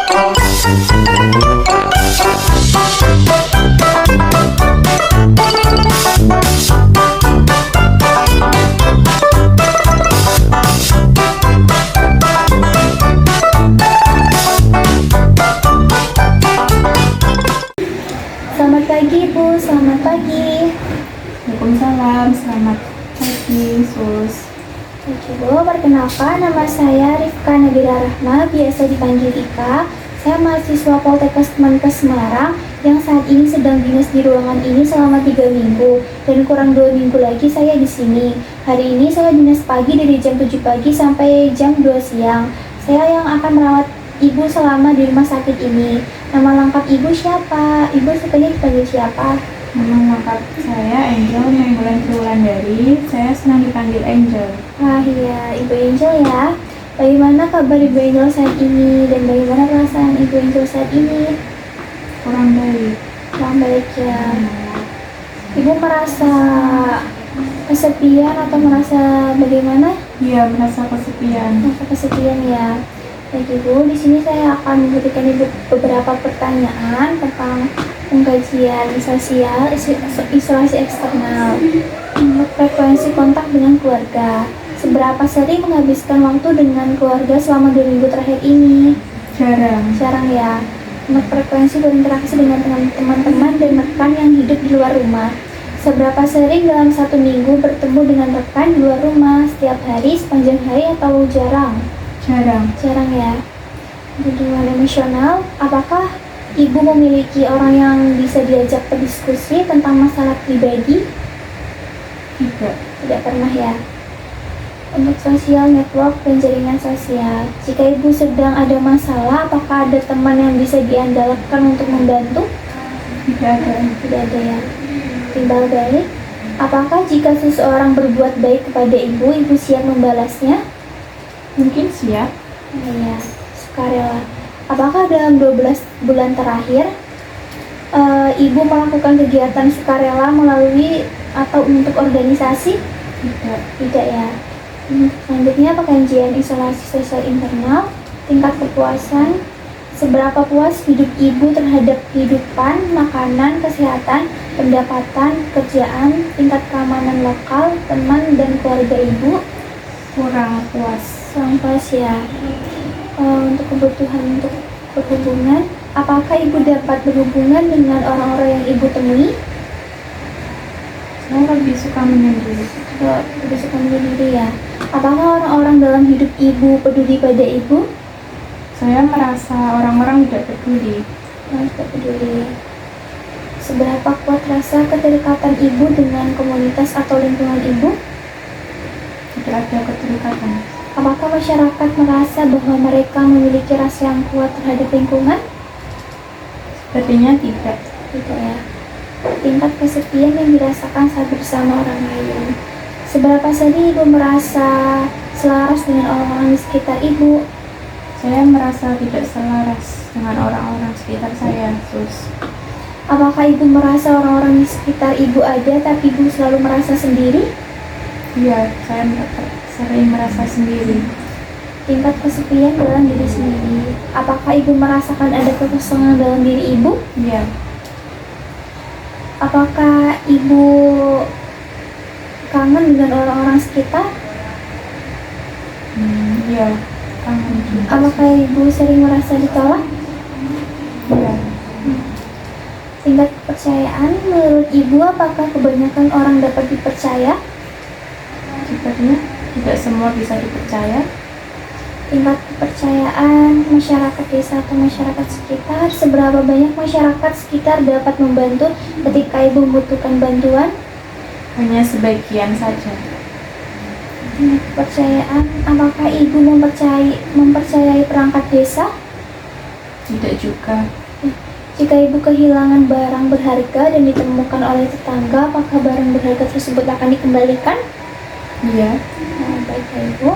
Selamat pagi Bu, selamat pagi. Waalaikumsalam, selamat pagi, Sus. Oke Bu, perkenalkan nama saya Rifka Nabila Rahma, biasa dipanggil Ika. Saya mahasiswa Poltekkes Kemenkes Semarang yang saat ini sedang dinas di ruangan ini selama 3 minggu dan kurang 2 minggu lagi saya di sini. Hari ini saya dinas pagi dari jam 7 pagi sampai jam 2 siang. Saya yang akan merawat Ibu selama di rumah sakit ini. Nama lengkap Ibu siapa? Ibu sukanya dipanggil siapa? Nama lengkap saya Angel Menggulan Triwulandari. Saya senang dipanggil Angel. Wah iya, Ibu Angel ya. Bagaimana kabar Ibu Angel saat ini dan bagaimana perasaan Ibu Angel saat ini? Kurang baik. Kurang baik ya. Ibu merasa kesepian atau merasa bagaimana? Iya, merasa kesepian. Merasa kesepian ya. Baik Ibu, di sini saya akan memberikan Ibu beberapa pertanyaan tentang pengkajian sosial, isolasi eksternal, frekuensi kontak dengan keluarga. Seberapa sering menghabiskan waktu dengan keluarga selama 2 minggu terakhir ini? Jarang. Jarang ya. Frekuensi berinteraksi dengan teman-teman dan rekan yang hidup di luar rumah. Seberapa sering dalam 1 minggu bertemu dengan rekan di luar rumah? Setiap hari, sepanjang hari, atau jarang? Jarang. Jarang ya. Hubungan emosional, apakah Ibu memiliki orang yang bisa diajak berdiskusi tentang masalah pribadi? Tidak. Tidak pernah ya. Untuk sosial network dan jaringan sosial, jika Ibu sedang ada masalah, apakah ada teman yang bisa diandalkan untuk membantu? Tidak ada. Tidak ada ya. Timbal balik, apakah jika seseorang berbuat baik kepada Ibu, Ibu siap membalasnya? Mungkin siap. Iya, sukarela. Apakah dalam 12 bulan terakhir Ibu melakukan kegiatan sukarela melalui atau untuk organisasi? Tidak. Tidak ya. Selanjutnya pengkajian isolasi sosial internal, tingkat kepuasan. Seberapa puas hidup Ibu terhadap kehidupan, makanan, kesehatan, pendapatan, kerjaan, tingkat keamanan lokal, teman dan keluarga Ibu? Kurang puas. Kurang puas ya. Untuk kebutuhan untuk berhubungan, apakah Ibu dapat berhubungan dengan orang-orang yang Ibu temui? Saya lebih suka menyendiri. Lebih suka menyendiri ya. Apakah orang-orang dalam hidup Ibu peduli pada Ibu? Saya merasa orang-orang tidak peduli. Tidak peduli. Seberapa kuat rasa keterikatan Ibu dengan komunitas atau lingkungan Ibu? Tidak ada keterikatan. Apakah masyarakat merasa bahwa mereka memiliki rasa yang kuat terhadap lingkungan? Sepertinya tidak. Gitu ya. Tingkat kesepian yang dirasakan saat bersama orang lain. Seberapa sering Ibu merasa selaras dengan orang-orang di sekitar Ibu? Saya merasa tidak selaras dengan orang-orang sekitar saya, Sus. Apakah Ibu merasa orang-orang di sekitar Ibu ada tapi Ibu selalu merasa sendiri? Iya, saya sering merasa sendiri. Tingkat kesepian dalam diri sendiri. Apakah Ibu merasakan ada kekosongan dalam diri Ibu? Iya. Apakah Ibu kangen dengan orang-orang sekitar? Iya, kangen juga. Apakah Ibu sering merasa ditolak? Iya. Tingkat kepercayaan menurut Ibu, apakah kebanyakan orang dapat dipercaya? Sepertinya tidak semua bisa dipercaya. Tingkat kepercayaan masyarakat desa atau masyarakat sekitar, seberapa banyak masyarakat sekitar dapat membantu ketika Ibu membutuhkan bantuan? Hanya sebagian saja. Tingkat kepercayaan, apakah Ibu mempercayai perangkat desa? Tidak juga. Jika Ibu kehilangan barang berharga dan ditemukan oleh tetangga, apakah barang berharga tersebut akan dikembalikan? Iya. Baik Ibu.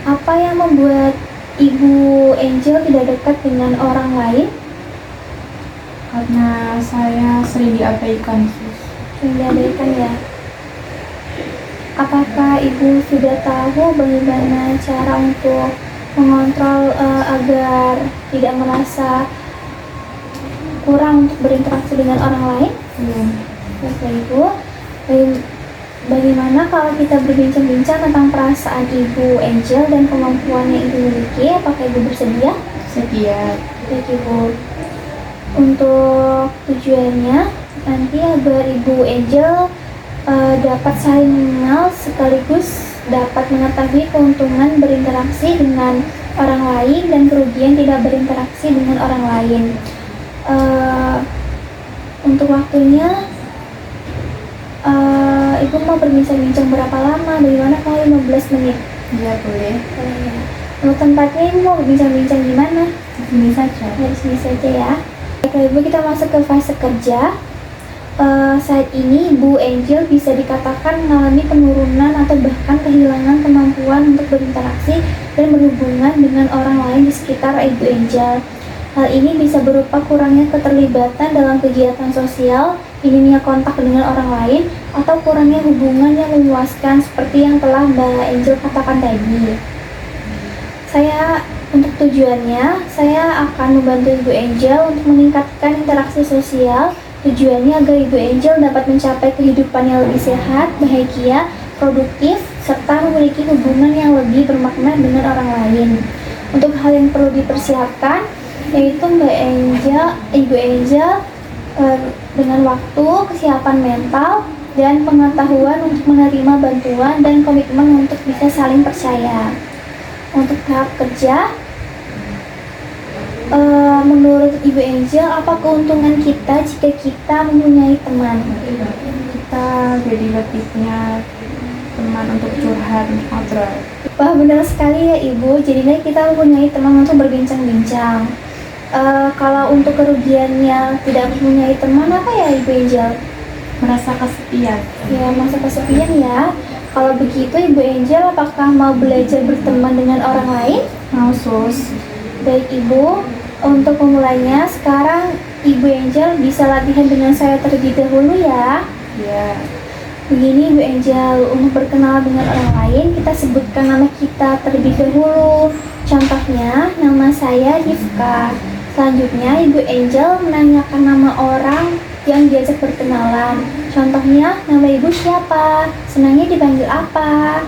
Apa yang membuat Ibu Angel tidak dekat dengan orang lain? Karena saya sering diabaikan, Sus. Sering diabaikan ya. Apakah Ibu sudah tahu bagaimana cara untuk mengontrol agar tidak merasa kurang untuk berinteraksi dengan orang lain. Baiklah Ibu, bagaimana kalau kita berbincang-bincang tentang perasaan Ibu Angel dan kemampuan yang Ibu miliki? Apakah Ibu bersedia? Sedia. Baik Ibu, untuk tujuannya nanti agar Ibu Angel dapat saling mengenal sekaligus dapat mengetahui keuntungan berinteraksi dengan orang lain dan kerugian tidak berinteraksi dengan orang lain. Untuk waktunya, Ibu mau berbincang-bincang berapa lama? Bagaimana kalau 15 menit? Iya, boleh. Untuk tempatnya Ibu mau berbincang-bincang di mana? Di sini saja. Di sini saja ya. Baiklah Ibu, kita masuk ke fase kerja. Saat ini Ibu Angel bisa dikatakan mengalami penurunan atau bahkan kehilangan kemampuan untuk berinteraksi dan berhubungan dengan orang lain di sekitar Ibu Angel. Hal ini bisa berupa kurangnya keterlibatan dalam kegiatan sosial, minimnya kontak dengan orang lain, atau kurangnya hubungan yang memuaskan seperti yang telah Mbak Angel katakan tadi. Untuk tujuannya, saya akan membantu Ibu Angel untuk meningkatkan interaksi sosial. Tujuannya agar Ibu Angel dapat mencapai kehidupan yang lebih sehat, bahagia, produktif, serta memiliki hubungan yang lebih bermakna dengan orang lain. Untuk hal yang perlu dipersiapkan, yaitu Ibu Angel dengan waktu, kesiapan mental, dan pengetahuan untuk menerima bantuan dan komitmen untuk bisa saling percaya. Untuk tahap kerja, menurut Ibu Angel, apa keuntungan kita jika kita mempunyai teman? Kita jadi lebih punya teman untuk curhat, ngobrol. Wah, benar sekali ya Ibu, jadinya kita mempunyai teman untuk berbincang-bincang. Kalau untuk kerugiannya tidak mempunyai teman, apa ya Ibu Angel? Merasa kesepian. Ya, masa kesepian ya. Kalau begitu Ibu Angel, apakah mau belajar berteman dengan orang lain? Mau, Sus. Baik Ibu, untuk memulainya sekarang Ibu Angel bisa latihan dengan saya terlebih dahulu ya. Ya. Begini Ibu Angel, untuk berkenalan dengan orang lain kita sebutkan nama kita terlebih dahulu. Contohnya, nama saya Rifka. Selanjutnya Ibu Angel menanyakan nama orang yang diajak berkenalan. Contohnya, nama Ibu siapa? Senangnya dipanggil apa?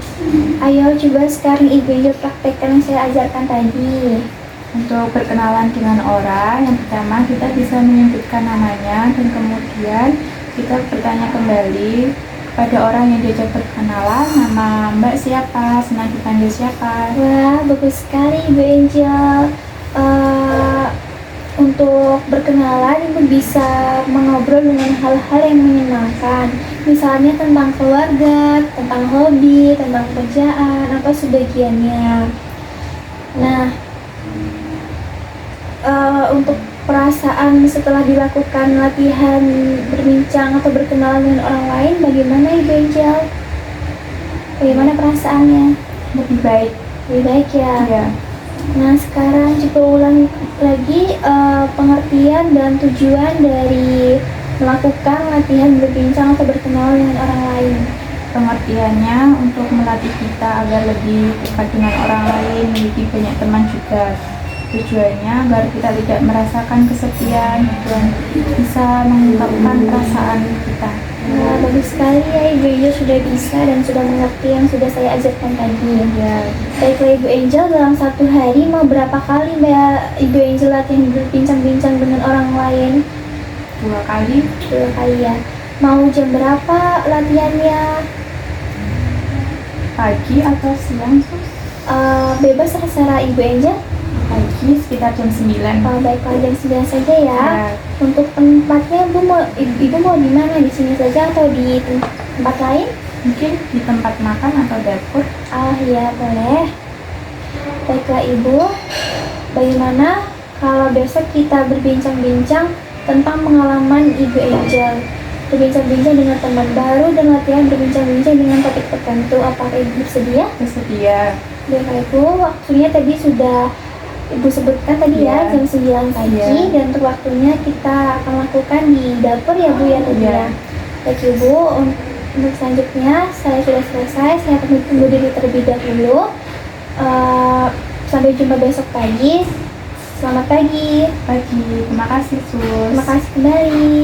Ayo coba sekarang Ibu Angel praktekkan yang saya ajarkan tadi. Untuk berkenalan dengan orang, yang pertama kita bisa menyebutkan namanya dan kemudian kita bertanya kembali kepada orang yang diajak berkenalan, nama Mbak siapa, senang dipanggil siapa. Wah, bagus sekali Ibu Angel. Untuk berkenalan, Ibu bisa mengobrol dengan hal-hal yang menyenangkan, misalnya tentang keluarga, tentang hobi, tentang pekerjaan, atau sebagiannya. Nah, untuk perasaan setelah dilakukan latihan berbincang atau berkenalan dengan orang lain, bagaimana Ibu Angel? Bagaimana perasaannya? Lebih baik. Lebih baik ya? Ya. Nah, sekarang coba ulang lagi pengertian dan tujuan dari melakukan latihan berbincang atau berkenalan dengan orang lain. Pengertiannya untuk melatih kita agar lebih dekat dengan orang lain, memiliki banyak teman juga. Tujuannya agar kita tidak merasakan kesepian dan bisa mengungkapkan perasaan kita. Nah, bagus sekali ya Ibu Angel sudah bisa dan sudah mengerti yang sudah saya ajarkan tadi. Ya. Baiklah Ibu Angel, dalam satu hari mau berapa kali Ibu Angel latihan berbincang-bincang dengan orang lain? 2 kali. 2 kali ya. Mau jam berapa latihannya? Pagi atau siang, Sus? Bebas terserah Ibu Angel. Pagi sekitar jam 9. Baiklah jam 9 saja ya. Ya. Untuk tempatnya Ibu mau di mana? Di sini saja atau di tempat lain? Mungkin di tempat makan atau dapur. Ya boleh. Baiklah Ibu, bagaimana kalau besok kita berbincang-bincang tentang pengalaman Ibu Angel, berbincang-bincang dengan teman baru dan latihan berbincang-bincang dengan topik tertentu. Apakah Ibu bersedia? Bersedia. Baiklah Ibu, waktunya tadi sudah Ibu sebutkan tadi ya, jam 9 pagi, dan untuk waktunya kita akan lakukan di dapur ya Bu ya tadi ya. Baik Ibu, untuk selanjutnya saya sudah selesai, saya pamit undur diri terlebih dahulu. Sampai jumpa besok pagi. Selamat pagi. Pagi. Terima kasih, Sus. Terima kasih kembali.